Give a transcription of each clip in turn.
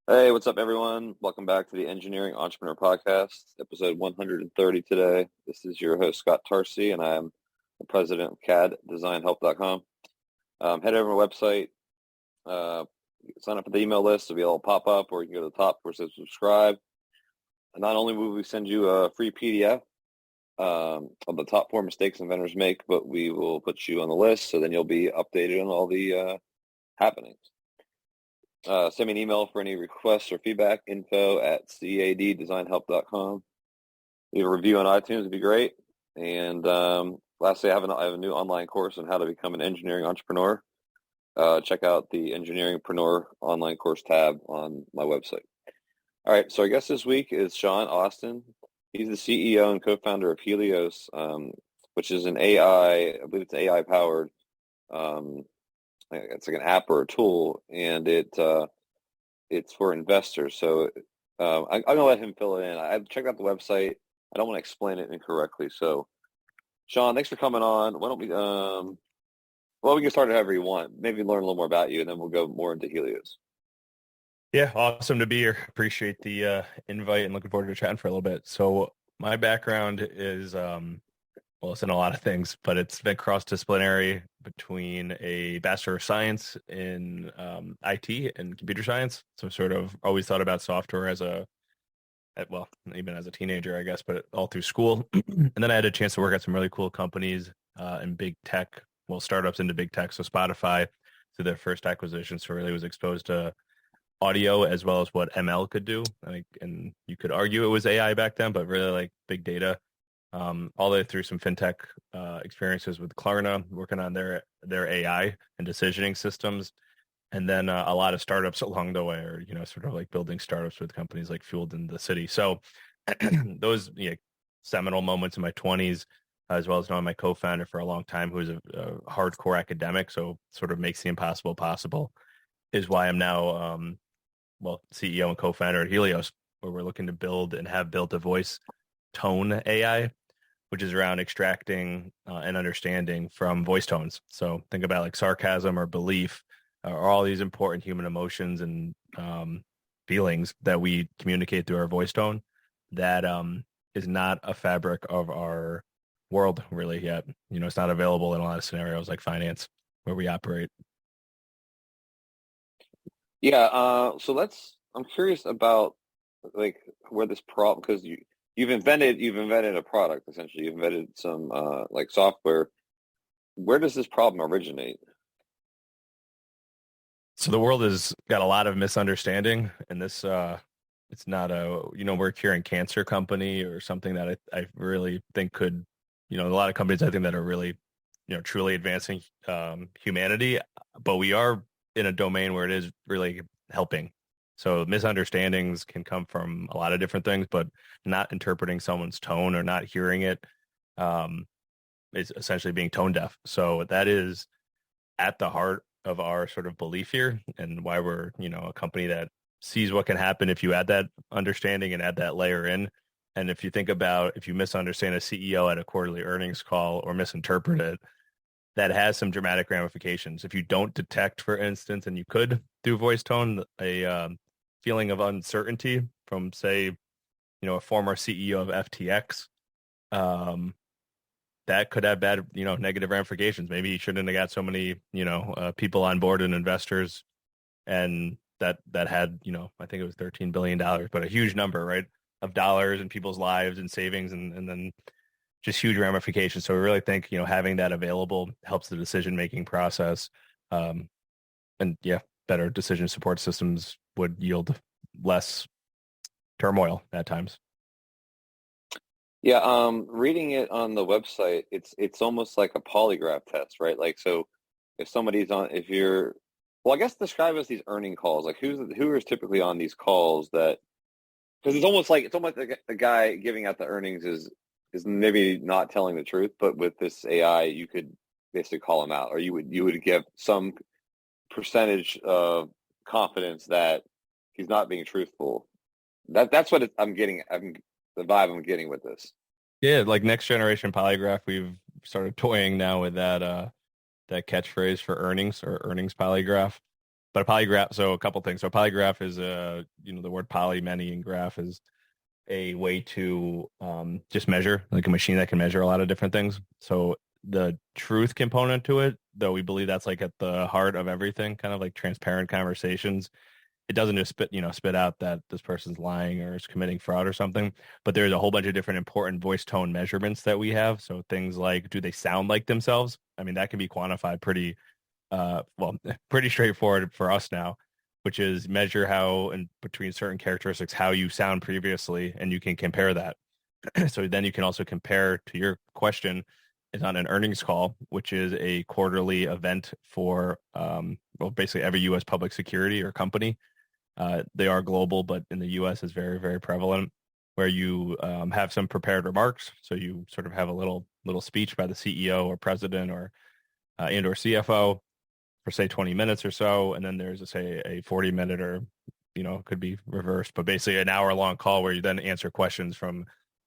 Hey, what's up, everyone? Welcome back to the Engineering Entrepreneur Podcast, episode 130 today. This is your host, Scott Tarsi, and I'm the president of CADdesignhelp.com. Head over to our website, uh, sign up for the email list, so it'll pop up, or you can go to the top where it says subscribe. And not only will we send you a free PDF of the top 4 mistakes inventors make, but we will put you on the list, so then you'll be updated on all the happenings. Send me an email for any requests or feedback, info@CADdesignhelp.com. Leave a review on iTunes would be great. And lastly, I have a new online course on how to become an engineering entrepreneur. Check out the Engineeringpreneur online course tab on my website. All right, so I guess this week is Sean Austin. He's the CEO and co-founder of Helios, which is an I believe it's AI-powered it's like an app or a tool, and it's for investors. So I'm gonna let him fill it in. I checked out the website. I don't want to explain it incorrectly. So, Sean, thanks for coming on. Why don't we we can start it however you want. Maybe learn a little more about you, and then we'll go more into Helios. Yeah, awesome to be here. Appreciate the invite and looking forward to chatting for a little bit. So my background is, well, it's in a lot of things, but it's been cross-disciplinary between a Bachelor of Science in IT and computer science. So sort of always thought about software well, even as a teenager, I guess, but all through school. And then I had a chance to work at some really cool companies in big tech, well, startups into big tech. So Spotify, through their first acquisition, so really was exposed to audio as well as what ML could do. And you could argue it was AI back then, but really like big data. All the way through some fintech experiences with Klarna, working on their AI and decisioning systems, and then a lot of startups along the way, or sort of like building startups with companies like Fueled in the City. So those seminal moments in my 20s, as well as knowing my co-founder for a long time, who is a hardcore academic, so sort of makes the impossible possible, is why I'm now CEO and co-founder at Helios, where we're looking to build and have built a voice tone AI, which is around extracting and understanding from voice tones. So think about like sarcasm or belief, or all these important human emotions and feelings that we communicate through our voice tone that is not a fabric of our world really yet. It's not available in a lot of scenarios like finance where we operate. Yeah. I'm curious about like where this problem, because you've invented a product essentially. You've invented some like software. Where does this problem originate? So the world has got a lot of misunderstanding, and this it's not we're a curing cancer company or something that I really think could, a lot of companies I think that are really, truly advancing humanity, but we are in a domain where it is really helping. So misunderstandings can come from a lot of different things, but not interpreting someone's tone or not hearing it is essentially being tone deaf. So that is at the heart of our sort of belief here, and why we're, a company that sees what can happen if you add that understanding and add that layer in. And if you think about, if you misunderstand a CEO at a quarterly earnings call or misinterpret it, that has some dramatic ramifications. If you don't detect, for instance, and you could through voice tone, a feeling of uncertainty from, say, a former CEO of FTX, that could have bad, negative ramifications. Maybe he shouldn't have got so many, people on board and investors, and that had, I think it was $13 billion, but a huge number, right, of dollars and people's lives and savings, and then just huge ramifications. So we really think, having that available helps the decision-making process. And yeah, better decision support systems would yield less turmoil at times. Yeah, reading it on the website, it's almost like a polygraph test, right? Like, so if somebody's on, if you're, well, I guess describe us these earning calls. Like, who is typically on these calls that, because it's almost like the guy giving out the earnings is maybe not telling the truth, but with this AI, you could basically call him out, or you would give some percentage of confidence that he's not being truthful. That's what I'm getting. The vibe I'm getting with this. Yeah, like next generation polygraph, we've started toying now with that catchphrase for earnings, or earnings polygraph. But a polygraph, so a couple things. So a polygraph is the word poly, many, and graph is a way to just measure, like a machine that can measure a lot of different things. So the truth component to it, though we believe that's like at the heart of everything, kind of like transparent conversations. It doesn't just spit out that this person's lying or is committing fraud or something, but there's a whole bunch of different important voice tone measurements that we have. So things like, do they sound like themselves? I mean, that can be quantified pretty well, pretty straightforward for us now, which is measure how and between certain characteristics how you sound previously, and you can compare that. So then you can also compare to your question is on an earnings call, which is a quarterly event for basically every U.S. public security or company. They are global, but in the U.S. is very, very prevalent, where you have some prepared remarks. So you sort of have a little speech by the CEO or president or CFO for say 20 minutes or so, and then there's say a 40-minute or could be reversed, but basically an hour long call where you then answer questions from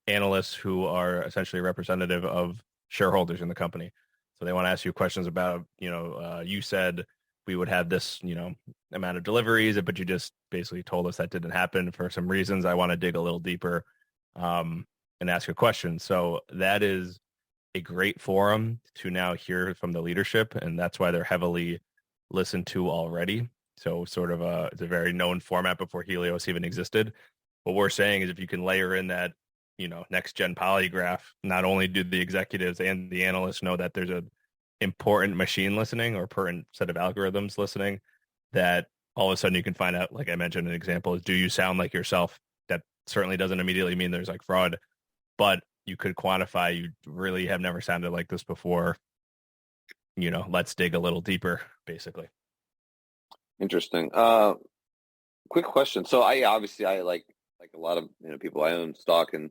analysts who are essentially representative of shareholders in the company. So they want to ask you questions about, you said we would have this, amount of deliveries, but you just basically told us that didn't happen for some reasons. I want to dig a little deeper and ask a question. So that is a great forum to now hear from the leadership, and that's why they're heavily listened to already. So sort of it's a very known format before Helios even existed. What we're saying is if you can layer in that, next gen polygraph, not only do the executives and the analysts know that there's a important machine listening or important set of algorithms listening, that all of a sudden you can find out, like I mentioned, an example is, do you sound like yourself? That certainly doesn't immediately mean there's like fraud, but you could quantify, you really have never sounded like this before. Let's dig a little deeper, basically. Interesting. Quick question. So I like a lot of people. I own stock in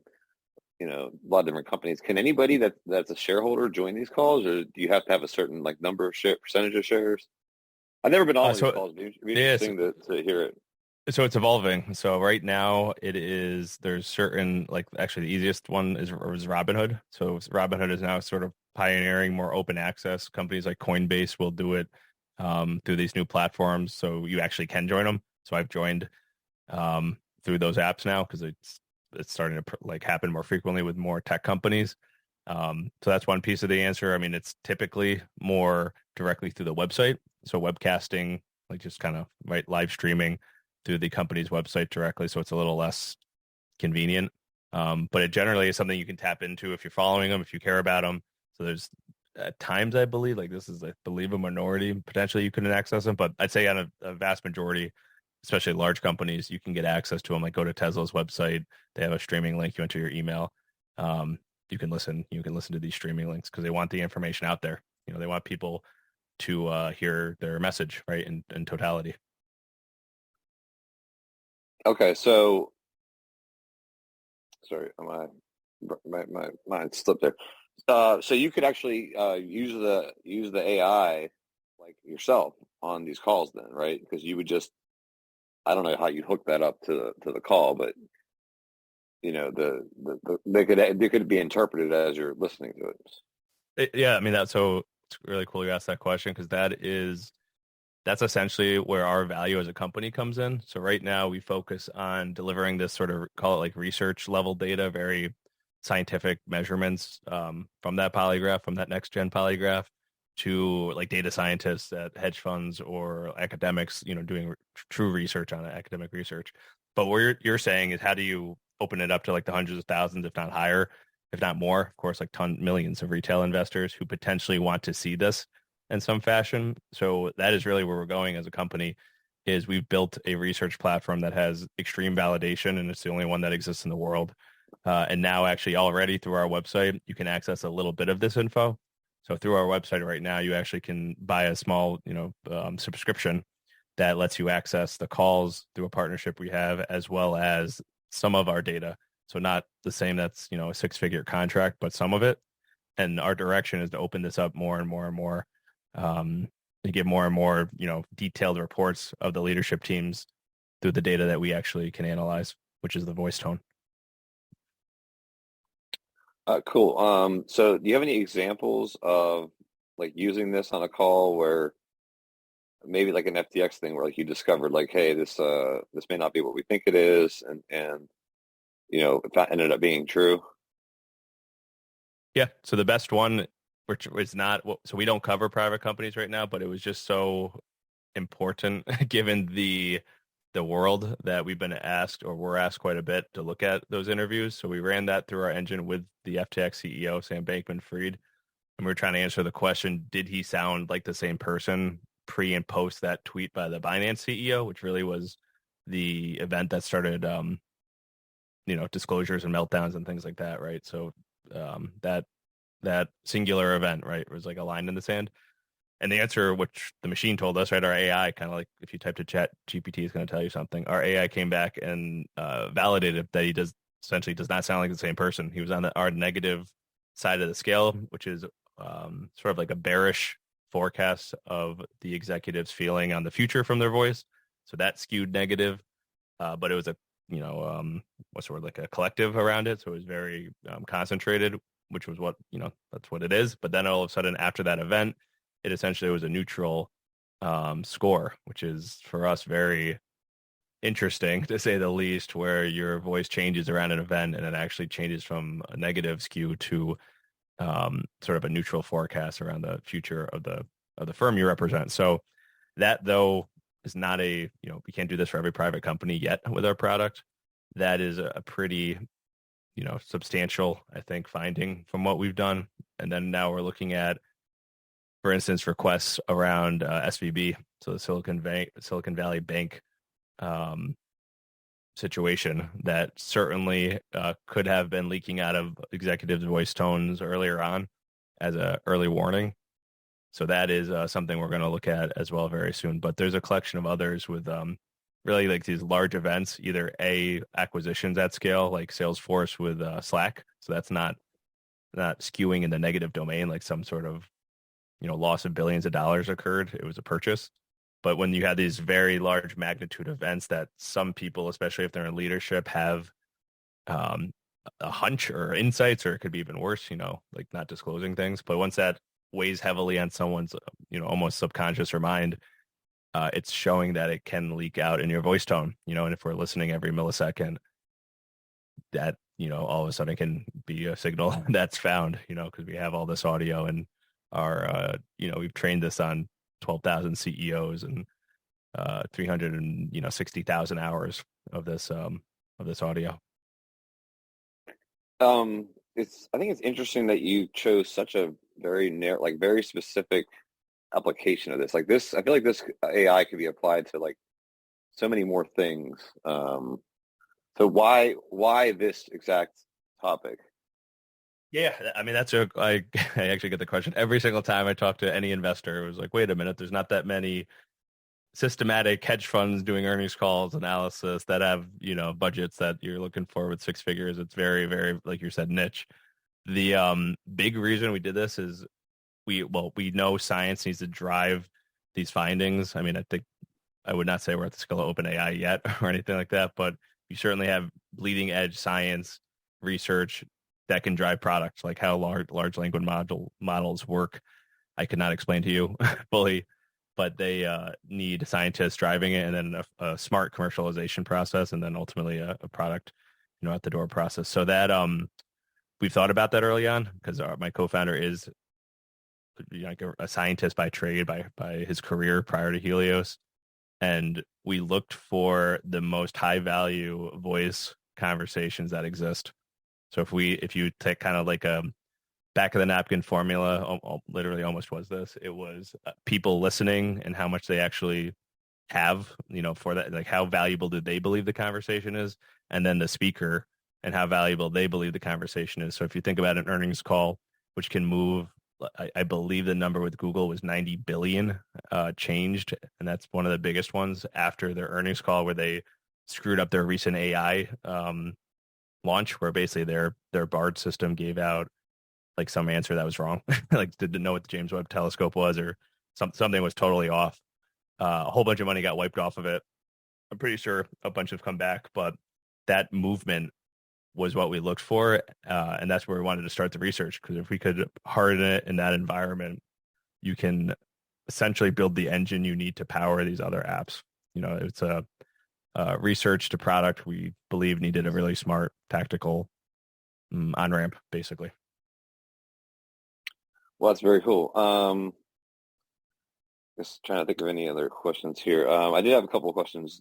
a lot of different companies. Can anybody that's a shareholder join these calls, or do you have to have a certain like number of percentage of shares? I've never been on these So calls. It'd be yeah, interesting to hear it. so it's evolving. So right now there's certain, like actually the easiest one is Robinhood. So Robinhood is now sort of pioneering more open access. Companies like Coinbase will do it through these new platforms. So you actually can join them. So I've joined through those apps now because it's starting to like happen more frequently with more tech companies. So that's one piece of the answer. I mean, it's typically more directly through the website. So webcasting, like just kind of live streaming through the company's website directly, so it's a little less convenient. But it generally is something you can tap into if you're following them, if you care about them. So there's at times, I believe, like this is, I believe, a minority potentially you couldn't access them, but I'd say on a vast majority, especially large companies, you can get access to them. Like go to Tesla's website, they have a streaming link. You enter your email. You can listen. You can listen to these streaming links because they want the information out there. They want people to hear their message, right, in totality. Okay, so sorry, my mind slipped there. So you could actually use the AI like yourself on these calls then, right? Because you would just, I don't know how you'd hook that up to the call, but they could be interpreted as you're listening to it. Yeah, I mean that's so it's really cool you asked that question because that's essentially where our value as a company comes in. So right now we focus on delivering this sort of, call it like research level data, very scientific measurements from that polygraph, from that next gen polygraph to like data scientists at hedge funds or academics, doing true research on academic research. But what you're saying is how do you open it up to like the hundreds of thousands, if not higher, if not more, of course, like millions of retail investors who potentially want to see this in some fashion. So that is really where we're going as a company is we've built a research platform that has extreme validation and it's the only one that exists in the world. And now actually already through our website, you can access a little bit of this info. So through our website right now, you actually can buy a small, subscription that lets you access the calls through a partnership we have, as well as some of our data. So not the same that's, a six-figure contract, but some of it. And our direction is to open this up more and more and more to give more and more, detailed reports of the leadership teams through the data that we actually can analyze, which is the voice tone. Cool. So do you have any examples of like using this on a call where maybe like an FTX thing where like you discovered like, hey, this may not be what we think it is, and if that ended up being true. Yeah. So the best one, which was not, so we don't cover private companies right now, but it was just so important given the world that we've been asked or we're asked quite a bit to look at those interviews. So we ran that through our engine with the FTX CEO, Sam Bankman-Fried, and we were trying to answer the question, did he sound like the same person pre and post that tweet by the Binance CEO, which really was the event that started, disclosures and meltdowns and things like that, right? So that singular event, right, was like a line in the sand. And the answer, which the machine told us, right, our AI, kind of like if you type to chat, GPT is going to tell you something. Our AI came back and validated that he does not sound like the same person. He was on our negative side of the scale, which is sort of like a bearish forecast of the executives feeling on the future from their voice. So that skewed negative, but it was what's the word, like a collective around it. So it was very concentrated, which was what, that's what it is. But then all of a sudden after that event, it essentially was a neutral score, which is for us very interesting to say the least, where your voice changes around an event and it actually changes from a negative skew to sort of a neutral forecast around the future of the firm you represent. So that, though, is not we can't do this for every private company yet with our product. That is a pretty substantial, I think, finding from what we've done. And then now we're looking at, for instance, requests around SVB, so the Silicon Valley Bank situation that certainly could have been leaking out of executives' voice tones earlier on as a early warning. So that is something we're going to look at as well very soon. But there's a collection of others with really like these large events, either acquisitions at scale, like Salesforce with Slack. So that's not skewing in the negative domain, like some sort of loss of billions of dollars occurred. It was a purchase. But when you have these very large magnitude events that some people, especially if they're in leadership, have a hunch or insights, or it could be even worse, like not disclosing things. But once that weighs heavily on someone's, almost subconscious or mind, it's showing that it can leak out in your voice tone, and if we're listening every millisecond, that, all of a sudden it can be a signal that's found, because we have all this audio and our, we've trained this on 12,000 CEOs and 360,000 hours of this audio. I think it's interesting that you chose such a very narrow, like very specific application of this. Like this, I feel like this AI could be applied to like so many more things. So why this exact topic? Yeah, I mean, I actually get the question every single time I talk to any investor. It was like, wait a minute, there's not that many systematic hedge funds doing earnings calls analysis that have, budgets that you're looking for with six figures. It's very, very, like you said, niche. The big reason we did this is we know science needs to drive these findings. I mean, I think I would not say we're at the scale of OpenAI yet or anything like that, but you certainly have bleeding edge science research that can drive products, like how large language models work. I could not explain to you fully, but they need scientists driving it, and then a smart commercialization process, and then ultimately a product, at the door process. So that we've thought about that early on, because my co-founder is like a scientist by trade, by his career prior to Helios, and we looked for the most high value voice conversations that exist. So if you take kind of like a back of the napkin formula, literally almost was this. It was people listening and how much they actually have, for that, like how valuable do they believe the conversation is, and then the speaker and how valuable they believe the conversation is. So if you think about an earnings call, which can move, I believe the number with Google was 90 billion changed, and that's one of the biggest ones after their earnings call where they screwed up their recent AI launch, where basically their Bard system gave out like some answer that was wrong, like didn't know what the James Webb Telescope was, or something was totally off. A whole bunch of money got wiped off of it. I'm pretty sure a bunch have come back, but that movement was what we looked for, and that's where we wanted to start the research, because if we could harden it in that environment, you can essentially build the engine you need to power these other apps. It's a research to product we believe needed a really smart tactical on ramp, basically. Well, that's very cool. Just trying to think of any other questions here. I did have a couple of questions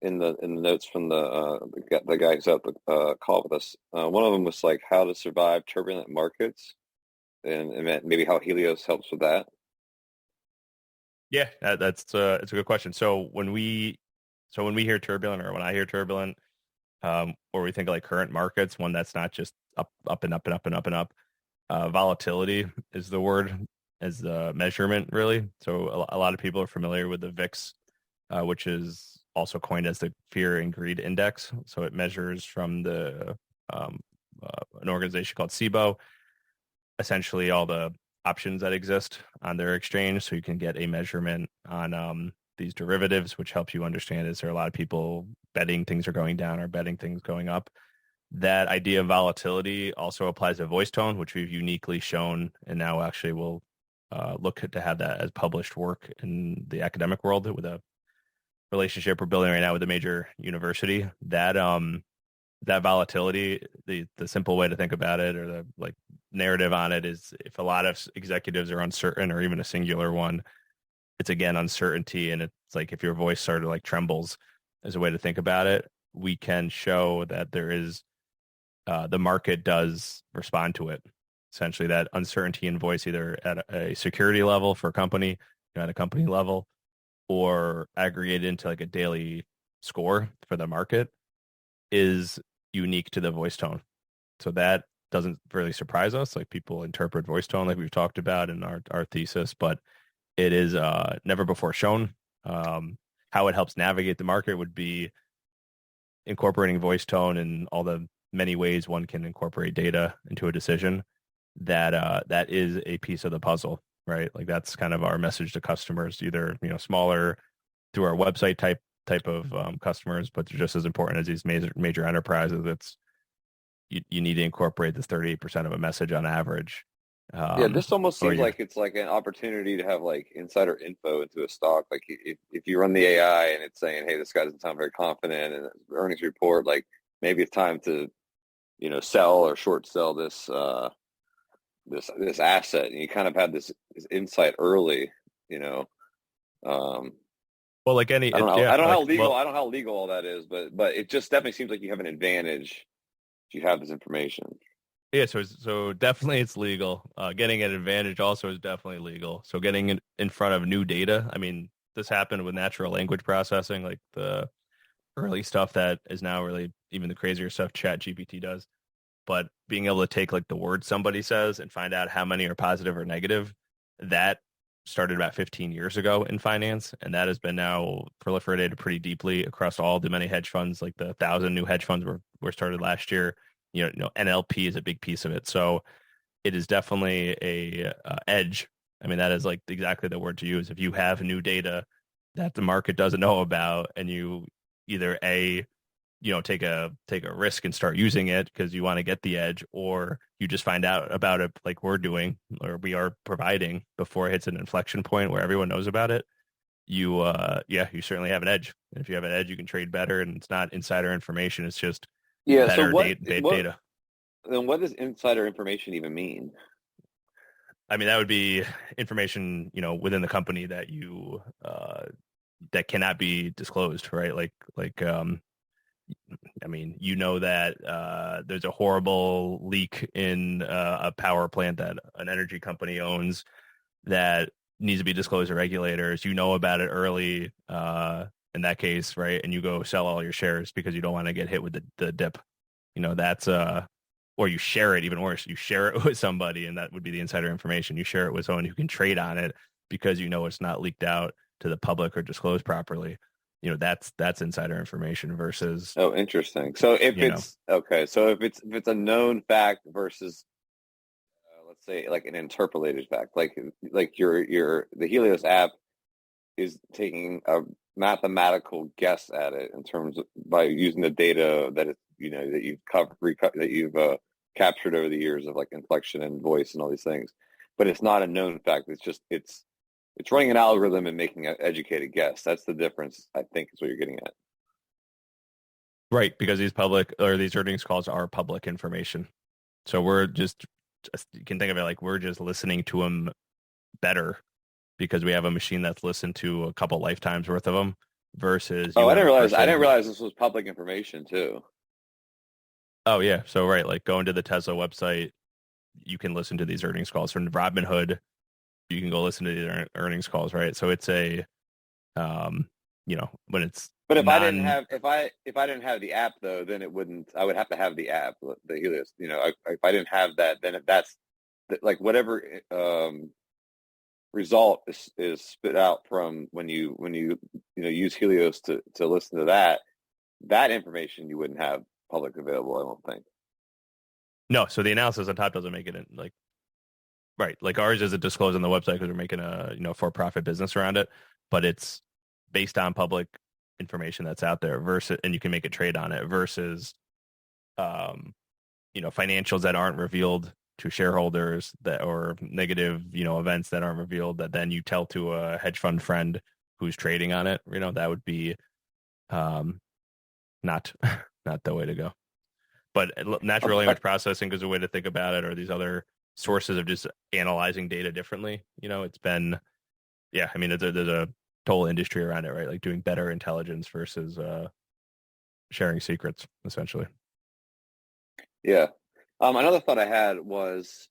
in the notes from the guy who's out the call with us. One of them was like how to survive turbulent markets, and maybe how Helios helps with that. Yeah, that's it's a good question. So when we hear turbulent, or when I hear turbulent, or we think of like current markets, one that's not just up and up and up and up and up. Volatility is the word, as the measurement, really. So a lot of people are familiar with the VIX, which is also coined as the Fear and Greed Index. So it measures from um, an organization called SIBO, essentially all the options that exist on their exchange. So you can get a measurement on these derivatives, which helps you understand, is there a lot of people betting things are going down or betting things going up? That idea of volatility also applies to voice tone, which we've uniquely shown, and now actually will look to have that as published work in the academic world with a relationship we're building right now with a major university. That volatility, the simple way to think about it, or the like narrative on it, is if a lot of executives are uncertain, or even a singular one, it's again uncertainty, and it's like if your voice sort of like trembles, as a way to think about it. We can show that there is the market does respond to it. Essentially, that uncertainty in voice, either at a security level for a company, at a company level, or aggregated into like a daily score for the market, is unique to the voice tone. So that doesn't really surprise us. Like, people interpret voice tone like we've talked about in our thesis, but it is never before shown. How it helps navigate the market would be incorporating voice tone in all the many ways one can incorporate data into a decision. That is a piece of the puzzle, right? Like, that's kind of our message to customers, either smaller through our website type of customers, but they're just as important as these major enterprises. It's you need to incorporate this 38% of a message on average. Yeah, this almost Or seems you like it's like an opportunity to have like insider info into a stock. Like if you run the AI and it's saying, "Hey, this guy doesn't sound very confident," and earnings report, like maybe it's time to sell or short sell this asset, and you kind of had this insight early. You know, um, well, like any I don't know. yeah, like, I don't know how legal all that is, but it just definitely seems like you have an advantage if you have this information. yeah, so definitely it's legal. Getting an advantage also is definitely legal. So getting in front of new data. I mean, this happened with natural language processing, like the early stuff that is now really even the crazier stuff ChatGPT does. But being able to take like the word somebody says and find out how many are positive or negative, that started about 15 years ago in finance, and that has been now proliferated pretty deeply across all the many hedge funds. Like the 1,000 new hedge funds were started last year. NLP is a big piece of it. So it is definitely a edge. I mean, that is like exactly the word to use. If you have new data that the market doesn't know about, and you either take a risk and start using it because you want to get the edge, or you just find out about it like we're doing, or we are providing, before it hits an inflection point where everyone knows about it. You certainly have an edge. And if you have an edge, you can trade better, and it's not insider information. It's just Yeah. So better data. then what does insider information even mean? I mean, that would be information, within the company that that cannot be disclosed, right? I mean, that there's a horrible leak in a power plant that an energy company owns that needs to be disclosed to regulators. You know about it early in that case, right? And you go sell all your shares because you don't want to get hit with the dip. That's or you share it, even worse. You share it with somebody, and that would be the insider information. You share it with someone who can trade on it because it's not leaked out to the public or disclosed properly. That's insider information versus, Oh, interesting. So if it's okay, so if it's a known fact versus let's say like an interpolated fact, like the Helios app is taking a mathematical guess at it in terms of by using the data that it that you've captured over the years of like inflection and voice and all these things, but it's not a known fact. It's just It's running an algorithm and making an educated guess. That's the difference, I think, is what you're getting at. Right, because these earnings calls are public information. So we're just you can think of it like we're just listening to them better because we have a machine that's listened to a couple lifetimes worth of them versus Oh, you have a I didn't person. realize this was public information too. Oh yeah, so right, like going to the Tesla website, you can listen to these earnings calls from Robinhood. You can go listen to these earnings calls, right? So it's a um, when it's But non. if I didn't have the app though, then it wouldn't. I would have to have the app, the Helios. If I didn't have that, then that's like whatever result is spit out from when you use Helios to listen to that information you wouldn't have public available. I don't think. No, so the analysis on top doesn't make it in like right. Like ours isn't disclosed on the website because we're making a for-profit business around it, but it's based on public information that's out there versus, and you can make a trade on it versus, um, financials that aren't revealed to shareholders that or negative, events that aren't revealed that then you tell to a hedge fund friend who's trading on it. That would be um, not not the way to go. But natural Okay. language processing is a way to think about it, or these other sources of just analyzing data differently. It's been, yeah, I mean, there's a total industry around it, right? Like doing better intelligence versus sharing secrets, essentially. Yeah. Another thought I had was,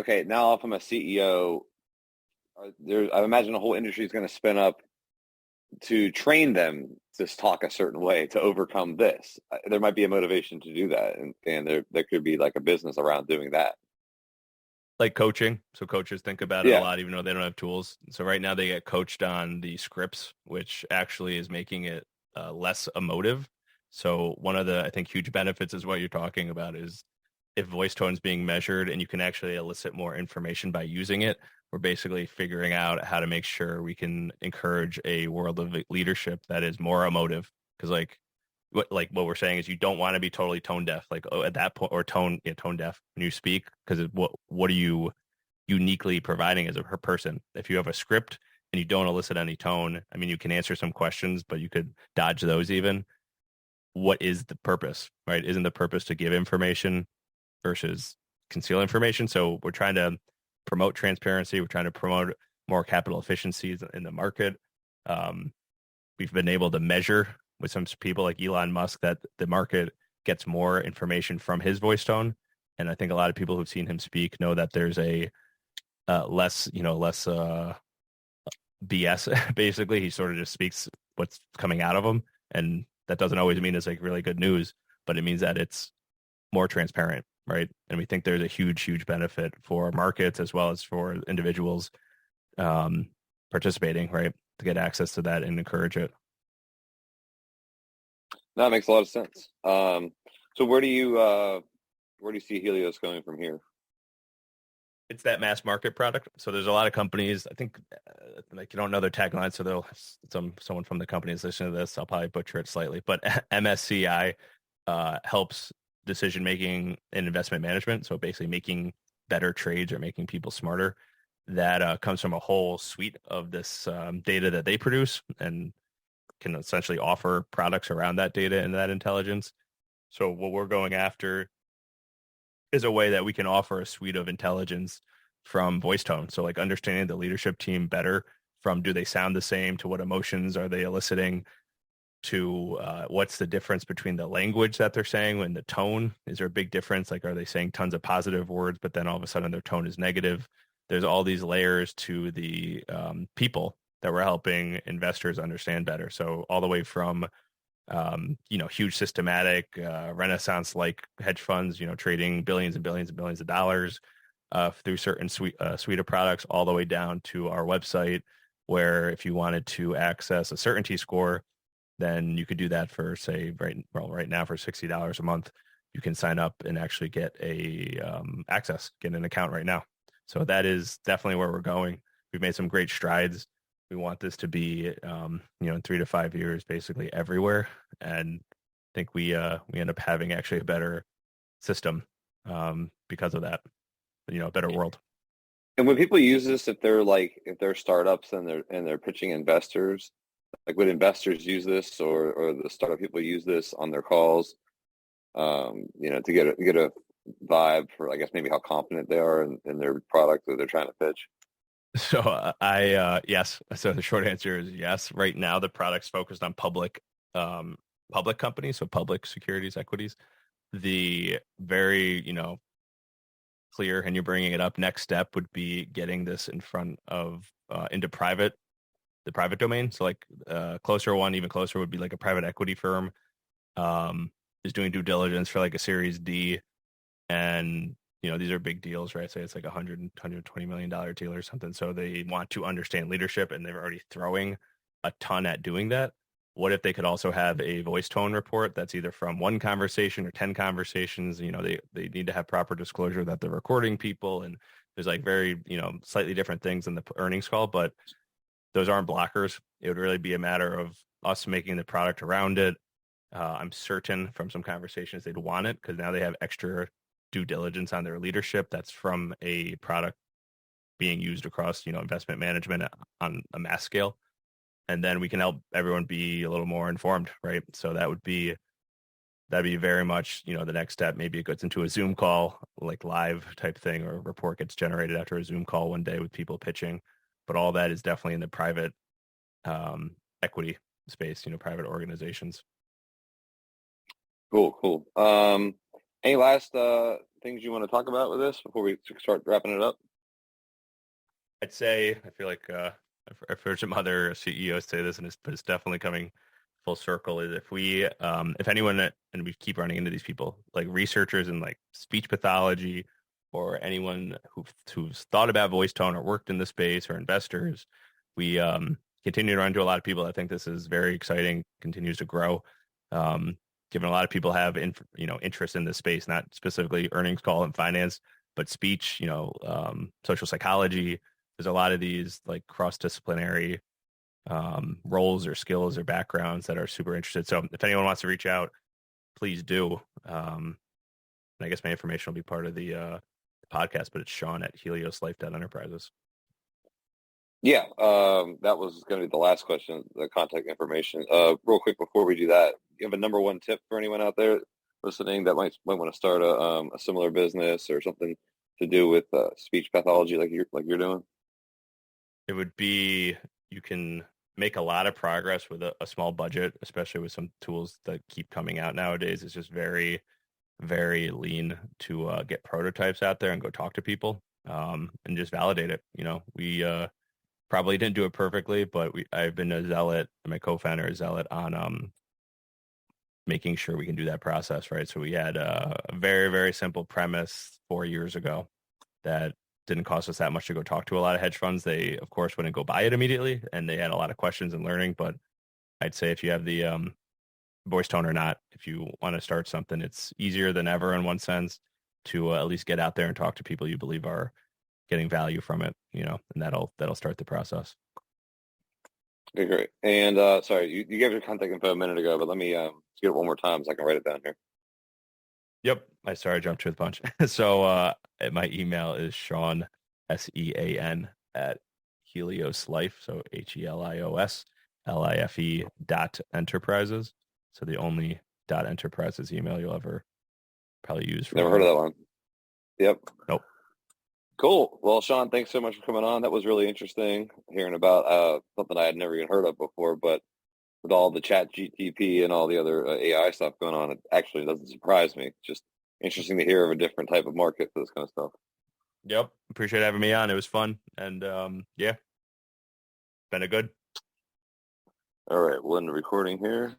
okay, now if I'm a CEO, I imagine the whole industry is going to spin up to train them to talk a certain way to overcome this. There might be a motivation to do that, and there could be like a business around doing that. Like coaching. So coaches think about it a Yeah. lot, even though they don't have tools. So right now they get coached on the scripts, which actually is making it less emotive. So one of the, I think, huge benefits is what you're talking about is if voice tone is being measured and you can actually elicit more information by using it, we're basically figuring out how to make sure we can encourage a world of leadership that is more emotive. Because what we're saying is you don't want to be totally tone deaf, like at that point, or tone deaf when you speak, because what are you uniquely providing as a person? If you have a script and you don't elicit any tone, I mean, you can answer some questions, but you could dodge those even. What is the purpose, right? Isn't the purpose to give information versus conceal information? So we're trying to promote transparency. We're trying to promote more capital efficiencies in the market. Um, we've been able to measure with some people like Elon Musk that the market gets more information from his voice tone. And I think a lot of people who've seen him speak know that there's a less BS. Basically, he sort of just speaks what's coming out of him, and that doesn't always mean it's like really good news, but it means that it's more transparent, right? And we think there's a huge benefit for markets as well as for individuals um, participating, right, to get access to that and encourage it. That makes a lot of sense. So where do you see Helios going from here? It's that mass market product. So there's a lot of companies. I think like you don't know their tagline, so they'll someone from the company is listening to this. I'll probably butcher it slightly, but MSCI helps decision making and investment management. So basically making better trades or making people smarter. That comes from a whole suite of this data that they produce and can essentially offer products around that data and that intelligence. So what we're going after is a way that we can offer a suite of intelligence from voice tone. So like understanding the leadership team better from do they sound the same to what emotions are they eliciting to what's the difference between the language that they're saying and the tone. Is there a big difference? Like are they saying tons of positive words, but then all of a sudden their tone is negative? There's all these layers to the people that we're helping investors understand better. So all the way from huge systematic renaissance like hedge funds, trading billions and billions and billions of dollars through certain suite of products, all the way down to our website, where if you wanted to access a certainty score, then you could do that for say right now for $60 a month. You can sign up and actually get get an account right now. So that is definitely where we're going. We've made some great strides. We want this to be, in 3 to 5 years, basically everywhere. And I think we end up having actually a better system because of that, a better world. And when people use this, if they're startups and they're pitching investors, like would investors use this, or the startup people use this on their calls, to get a vibe for, I guess, maybe how confident they are in their product that they're trying to pitch. So yes. So the short answer is yes. Right now, the product's focused on public companies, so public securities equities. The very, clear, and you're bringing it up, next step would be getting this in front of into the private domain. So like closer one, even closer would be like a private equity firm is doing due diligence for like a Series D, and these are big deals, right? Say it's like $120 million deal or something. So they want to understand leadership, and they're already throwing a ton at doing that. What if they could also have a voice tone report that's either from one conversation or 10 conversations? They need to have proper disclosure that they're recording people, and there's like very, slightly different things in the earnings call, but those aren't blockers. It would really be a matter of us making the product around it. I'm certain from some conversations they'd want it because now they have extra due diligence on their leadership that's from a product being used across, investment management on a mass scale. And then we can help everyone be a little more informed, right? So that'd be very much, the next step. Maybe it gets into a Zoom call, like live type thing, or a report gets generated after a Zoom call one day with people pitching. But all that is definitely in the private equity space, private organizations. Cool. Any last things you want to talk about with this before we start wrapping it up? I'd say I feel like I've heard some other CEOs say this, but it's definitely coming full circle. Is if anyone, and we keep running into these people, like researchers in like speech pathology, or anyone who's thought about voice tone or worked in the space, or investors, we continue to run into a lot of people that think this is very exciting, continues to grow. Given a lot of people have interest in this space, not specifically earnings call and finance, but speech, social psychology. There's a lot of these like cross-disciplinary roles or skills or backgrounds that are super interested. So if anyone wants to reach out, please do. And I guess my information will be part of the podcast, but it's Sean at helioslife.enterprises. Yeah, that was going to be the last question, the contact information. Real quick before we do that, you have a number one tip for anyone out there listening that might want to start a similar business or something to do with speech pathology like you're doing? It would be, you can make a lot of progress with a small budget, especially with some tools that keep coming out nowadays. It's just very, very lean to get prototypes out there and go talk to people and just validate it. We probably didn't do it perfectly, but I've been a zealot, and my co-founder is zealot on making sure we can do that process, right? So we had a very, very simple premise 4 years ago that didn't cost us that much to go talk to a lot of hedge funds. They, of course, wouldn't go buy it immediately, and they had a lot of questions and learning. But I'd say if you have the voice tone or not, if you want to start something, it's easier than ever in one sense to at least get out there and talk to people you believe are getting value from it, and that'll start the process. Okay, great. And sorry, you gave your contact info a minute ago, but let me get it one more time so I can write it down here. Yep. I jumped to the punch. So my email is Sean, SEAN, at Helios Life. So HELIOS LIFE.enterprises. So the only .enterprises email you'll ever probably use. Never heard of that one. Yep. Nope. Cool. Well, Sean, thanks so much for coming on. That was really interesting hearing about something I had never even heard of before, but with all the chat GTP and all the other AI stuff going on, it actually doesn't surprise me. It's just interesting to hear of a different type of market for this kind of stuff. Yep. Appreciate having me on. It was fun. And yeah, been a good. All right. We'll end the recording here.